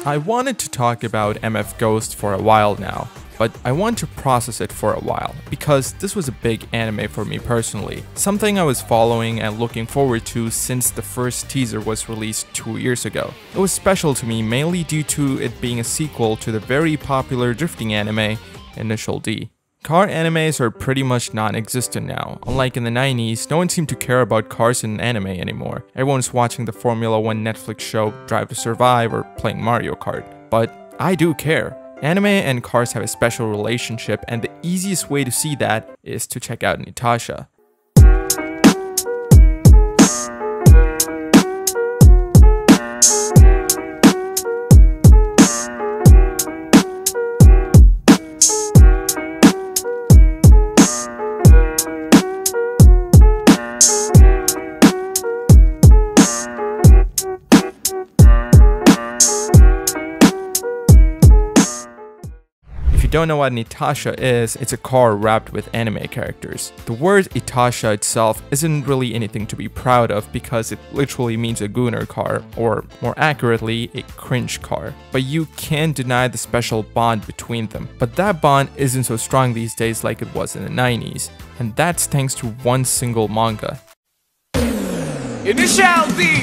I wanted to talk about MF Ghost for a while now, but I want to process it for a while, because this was a big anime for me personally, something I was following and looking forward to since the first teaser was released 2 years ago. It was special to me mainly due to it being a sequel to the very popular drifting anime, Initial D. Car animes are pretty much non-existent now. Unlike in the 90s, no one seemed to care about cars in anime anymore. Everyone's watching the Formula 1 Netflix show Drive to Survive or playing Mario Kart. But I do care. Anime and cars have a special relationship, and the easiest way to see that is to check out Nitasha. If you don't know what Nitasha is, it's a car wrapped with anime characters. The word Itasha itself isn't really anything to be proud of because it literally means a gooner car, or more accurately, a cringe car. But you can't deny the special bond between them. But that bond isn't so strong these days like it was in the 90s, and that's thanks to one single manga. Initial D!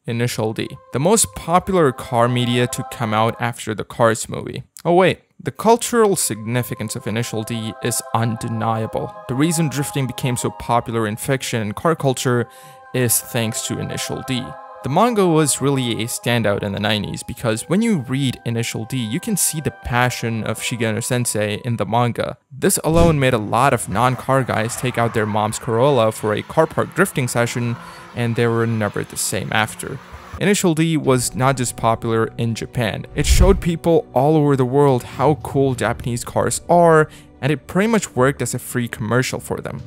Initial D, the most popular car media to come out after the Cars movie. Oh wait, the cultural significance of Initial D is undeniable. The reason drifting became so popular in fiction and car culture is thanks to Initial D. The manga was really a standout in the 90s because when you read Initial D, you can see the passion of Shigeno Sensei in the manga. This alone made a lot of non-car guys take out their mom's Corolla for a car park drifting session, and they were never the same after. Initial D was not just popular in Japan, it showed people all over the world how cool Japanese cars are, and it pretty much worked as a free commercial for them.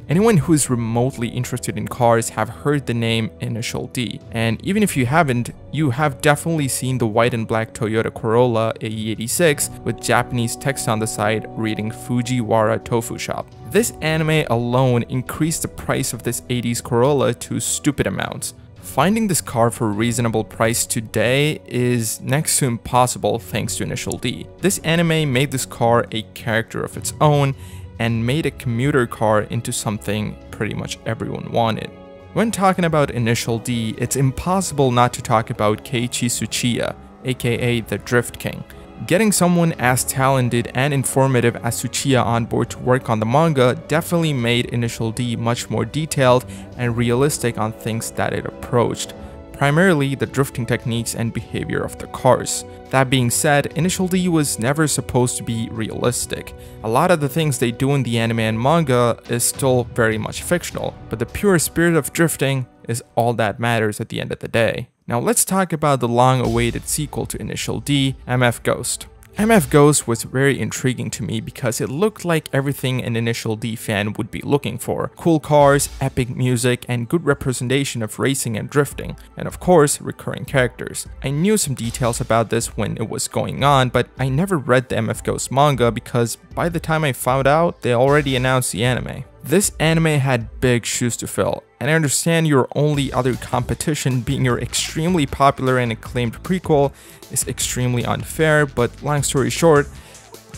Anyone who is remotely interested in cars have heard the name Initial D, and even if you haven't, you have definitely seen the white and black Toyota Corolla AE86 with Japanese text on the side reading Fujiwara Tofu Shop. This anime alone increased the price of this 80s Corolla to stupid amounts. Finding this car for a reasonable price today is next to impossible thanks to Initial D. This anime made this car a character of its own and made a commuter car into something pretty much everyone wanted. When talking about Initial D, it's impossible not to talk about Keiichi Tsuchiya, aka the Drift King. Getting someone as talented and informative as Tsuchiya on board to work on the manga definitely made Initial D much more detailed and realistic on things that it approached, primarily the drifting techniques and behavior of the cars. That being said, Initial D was never supposed to be realistic. A lot of the things they do in the anime and manga is still very much fictional, but the pure spirit of drifting is all that matters at the end of the day. Now let's talk about the long-awaited sequel to Initial D, MF Ghost. MF Ghost was very intriguing to me because it looked like everything an Initial D fan would be looking for. Cool cars, epic music, and good representation of racing and drifting, and of course, recurring characters. I knew some details about this when it was going on, but I never read the MF Ghost manga because by the time I found out, they already announced the anime. This anime had big shoes to fill, and I understand your only other competition being your extremely popular and acclaimed prequel is extremely unfair, but long story short,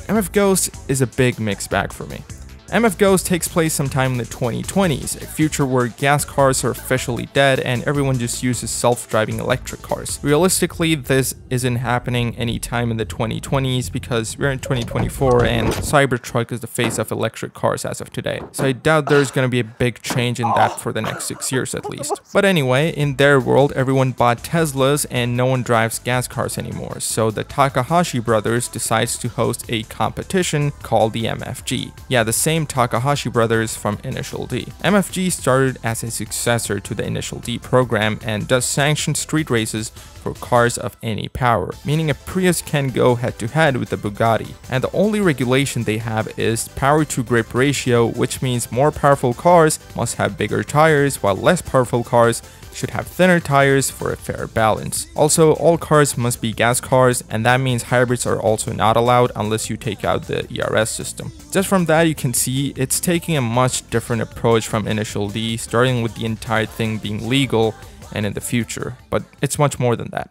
MF Ghost is a big mixed bag for me. MF Ghost takes place sometime in the 2020s, a future where gas cars are officially dead and everyone just uses self-driving electric cars. Realistically, this isn't happening anytime in the 2020s because we're in 2024 and Cybertruck is the face of electric cars as of today. So I doubt there's gonna be a big change in that for the next 6 years at least. But anyway, in their world, everyone bought Teslas and no one drives gas cars anymore. So the Takahashi brothers decides to host a competition called the MFG. Yeah, the same Takahashi brothers from Initial D. MFG started as a successor to the Initial D program and does sanctioned street races for cars of any power, meaning a Prius can go head to head with a Bugatti. And the only regulation they have is power to grip ratio, which means more powerful cars must have bigger tires while less powerful cars should have thinner tires for a fair balance. Also, all cars must be gas cars, and that means hybrids are also not allowed unless you take out the ERS system. Just from that you can see it's taking a much different approach from Initial D, starting with the entire thing being legal and in the future, but it's much more than that.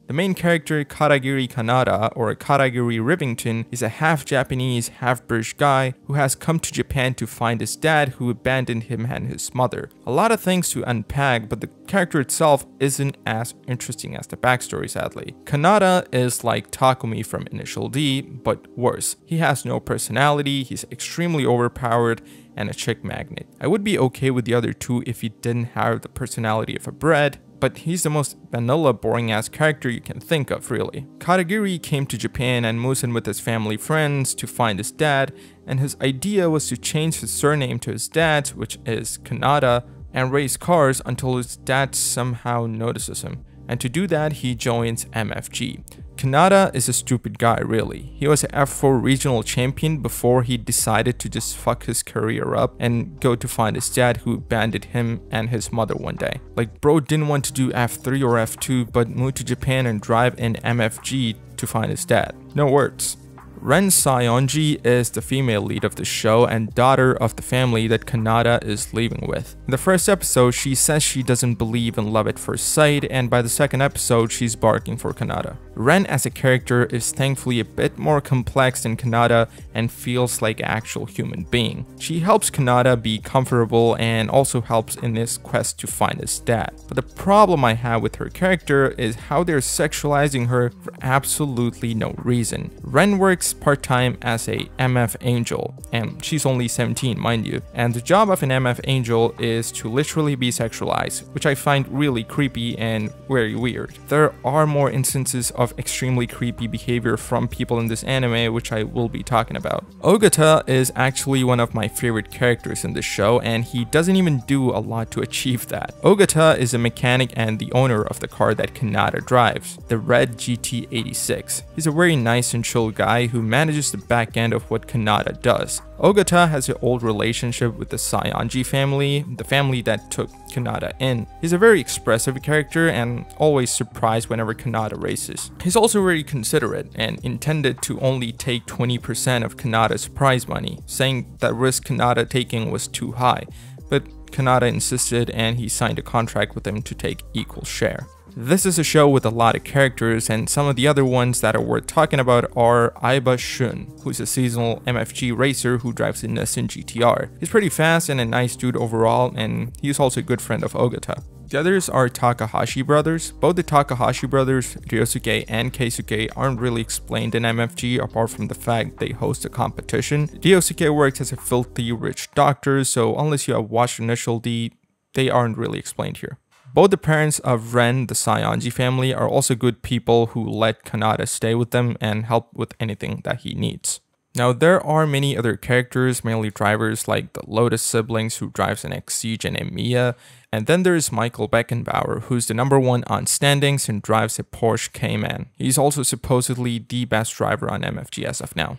The main character, Katagiri Kanata, or Katagiri Rivington, is a half-Japanese, half-British guy who has come to Japan to find his dad who abandoned him and his mother. A lot of things to unpack, but the character itself isn't as interesting as the backstory, sadly. Kanata is like Takumi from Initial D, but worse. He has no personality, he's extremely overpowered, and a chick magnet. I would be okay with the other two if he didn't have the personality of a bread, but he's the most vanilla, boring-ass character you can think of, really. Katagiri came to Japan and moves in with his family friends to find his dad, and his idea was to change his surname to his dad's, which is Kanata, and race cars until his dad somehow notices him. And to do that, he joins MFG. Kanata is a stupid guy, really. He was an F4 regional champion before he decided to just fuck his career up and go to find his dad who abandoned him and his mother one day. Like, bro didn't want to do F3 or F2 but moved to Japan and drive in MFG to find his dad. No words. Ren Saionji is the female lead of the show and daughter of the family that Kanata is living with. In the first episode, she says she doesn't believe in love at first sight, and by the second episode, she's barking for Kanata. Ren as a character is thankfully a bit more complex than Kanata and feels like an actual human being. She helps Kanata be comfortable and also helps in his quest to find his dad. But the problem I have with her character is how they're sexualizing her for absolutely no reason. Ren works part-time as a MF Angel, and she's only 17, mind you, and the job of an MF Angel is to literally be sexualized, which I find really creepy and very weird. There are more instances of extremely creepy behavior from people in this anime, which I will be talking about. Ogata is actually one of my favorite characters in this show, and he doesn't even do a lot to achieve that. Ogata is a mechanic and the owner of the car that Kanata drives, the red GT86. He's a very nice and chill guy who manages the back end of what Kanata does. Ogata has an old relationship with the Saionji family, the family that took Kanata in. He's a very expressive character and always surprised whenever Kanata races. He's also very considerate and intended to only take 20% of Kanata's prize money, saying that risk Kanata taking was too high, but Kanata insisted and he signed a contract with him to take equal share. This is a show with a lot of characters, and some of the other ones that are worth talking about are Aiba Shun, who's a seasonal MFG racer who drives a Nissan GTR. He's pretty fast and a nice dude overall, and he's also a good friend of Ogata. The others are Takahashi brothers. Both the Takahashi brothers, Ryosuke and Keisuke, aren't really explained in MFG apart from the fact they host a competition. Ryosuke works as a filthy rich doctor, so unless you have watched Initial D, they aren't really explained here. Both the parents of Ren, the Saionji family, are also good people who let Kanata stay with them and help with anything that he needs. Now, there are many other characters, mainly drivers like the Lotus siblings who drives an Exige and Emiya, and then there's Michael Beckenbauer, who's the #1 on standings and drives a Porsche Cayman. He's also supposedly the best driver on MFG as of now.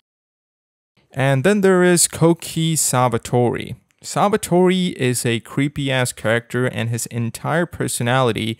And then there is Koki Sabatori. Sabatori is a creepy-ass character, and his entire personality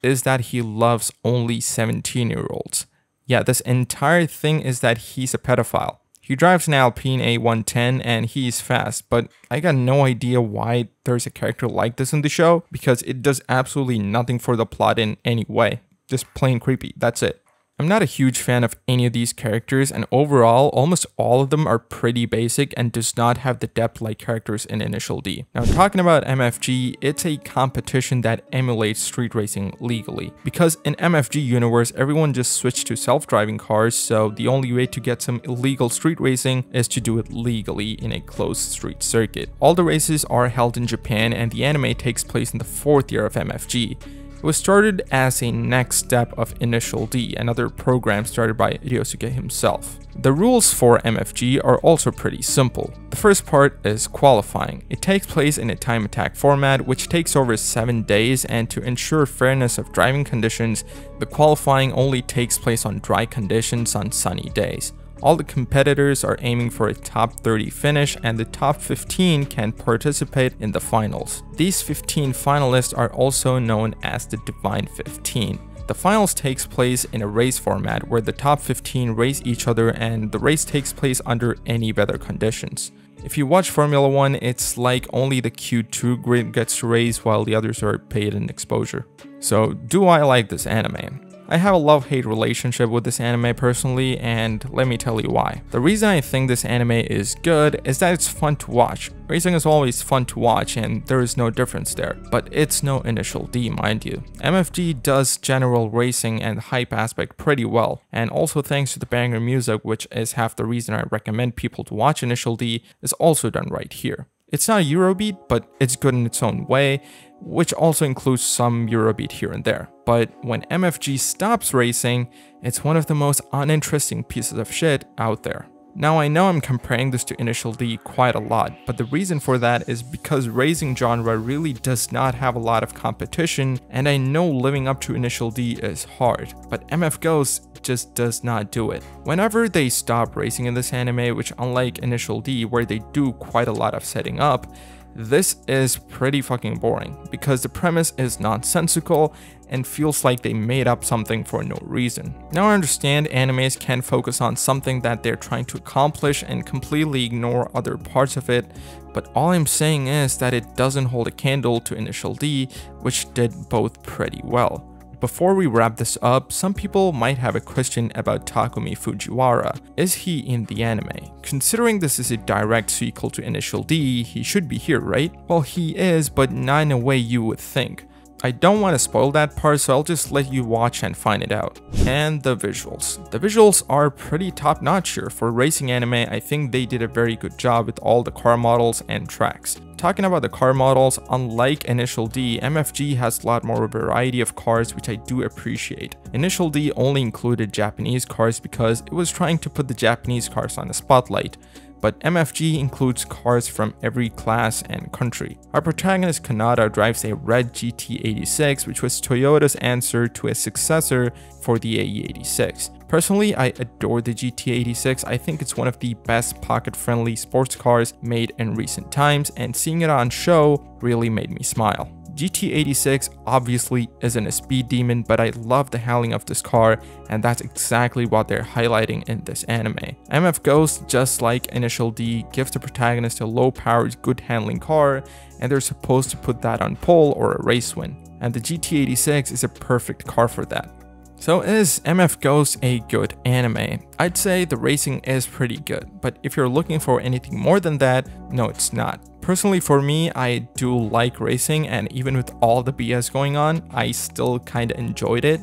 is that he loves only 17-year-olds. Yeah, this entire thing is that he's a pedophile. He drives an Alpine A110 and he's fast, but I got no idea why there's a character like this in the show, because it does absolutely nothing for the plot in any way. Just plain creepy, that's it. I'm not a huge fan of any of these characters, and overall, almost all of them are pretty basic and does not have the depth like characters in Initial D. Now, talking about MFG, it's a competition that emulates street racing legally. Because in MFG universe, everyone just switched to self-driving cars, so the only way to get some illegal street racing is to do it legally in a closed street circuit. All the races are held in Japan, and the anime takes place in the 4th year of MFG. It was started as a next step of Initial D, another program started by Ryosuke himself. The rules for MFG are also pretty simple. The first part is qualifying. It takes place in a time attack format which takes over 7 days, and to ensure fairness of driving conditions, the qualifying only takes place on dry conditions on sunny days. All the competitors are aiming for a top 30 finish, and the top 15 can participate in the finals. These 15 finalists are also known as the Divine 15. The finals takes place in a race format where the top 15 race each other, and the race takes place under any weather conditions. If you watch Formula 1, it's like only the Q2 grid gets to race while the others are paid in exposure. So do I like this anime? I have a love-hate relationship with this anime personally, and let me tell you why. The reason I think this anime is good is that it's fun to watch. Racing is always fun to watch and there is no difference there, but it's no Initial D, mind you. MFG does general racing and hype aspect pretty well, and also thanks to the banger music, which is half the reason I recommend people to watch Initial D, is also done right here. It's not Eurobeat, but it's good in its own way, which also includes some Eurobeat here and there. But when MFG stops racing, it's one of the most uninteresting pieces of shit out there. Now I know I'm comparing this to Initial D quite a lot, but the reason for that is because racing genre really does not have a lot of competition, and I know living up to Initial D is hard, but MF Ghost just does not do it. Whenever they stop racing in this anime, which unlike Initial D where they do quite a lot of setting up, this is pretty fucking boring because the premise is nonsensical and feels like they made up something for no reason. Now I understand animes can focus on something that they're trying to accomplish and completely ignore other parts of it, but all I'm saying is that it doesn't hold a candle to Initial D, which did both pretty well. Before we wrap this up, some people might have a question about Takumi Fujiwara. Is he in the anime? Considering this is a direct sequel to Initial D, he should be here, right? Well, he is, but not in a way you would think. I don't want to spoil that part, so I'll just let you watch and find it out. And the visuals. The visuals are pretty top notch here. For racing anime, I think they did a very good job with all the car models and tracks. Talking about the car models, unlike Initial D, MFG has a lot more variety of cars, which I do appreciate. Initial D only included Japanese cars because it was trying to put the Japanese cars on the spotlight, but MFG includes cars from every class and country. Our protagonist Kanata drives a red GT86, which was Toyota's answer to a successor for the AE86. Personally, I adore the GT86. I think it's one of the best pocket-friendly sports cars made in recent times, and seeing it on show really made me smile. GT86 obviously isn't a speed demon, but I love the handling of this car, and that's exactly what they're highlighting in this anime. MF Ghost, just like Initial D, gives the protagonist a low-powered, good handling car, and they're supposed to put that on pole or a race win. And the GT86 is a perfect car for that. So is MF Ghost a good anime? I'd say the racing is pretty good, but if you're looking for anything more than that, no, it's not. Personally, for me, I do like racing, and even with all the BS going on, I still kinda enjoyed it,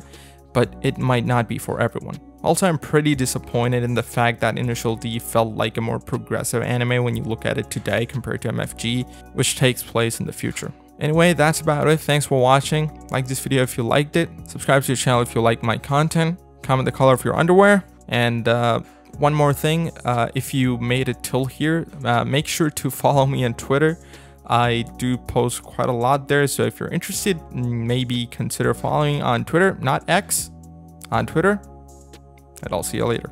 but it might not be for everyone. Also, I'm pretty disappointed in the fact that Initial D felt like a more progressive anime when you look at it today compared to MFG, which takes place in the future. Anyway, that's about it. Thanks for watching. Like this video if you liked it. Subscribe to the channel if you like my content. Comment the color of your underwear. And one more thing, if you made it till here, make sure to follow me on Twitter. I do post quite a lot there, so if you're interested, maybe consider following on Twitter, not X, on Twitter. And I'll see you later.